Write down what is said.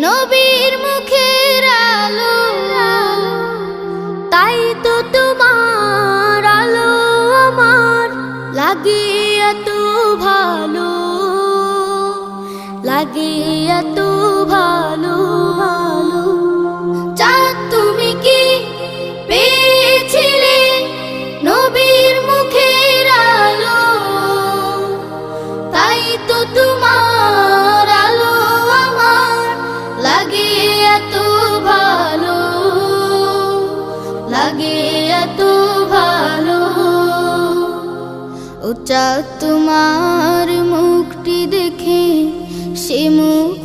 নবীর মুখের আলো, তাই তো তোমার আলো আমার লাগে এত ভালো, লাগে এত ভালো। চাঁদ তুমি কি পেয়েছিলে নবীর মুখের আলো, তাই তো তোমার আলো আমার লাগে এত ভালো, লাগে এত ভালো। ও চাঁদ তোমার মুখটি দেখে সে মুখ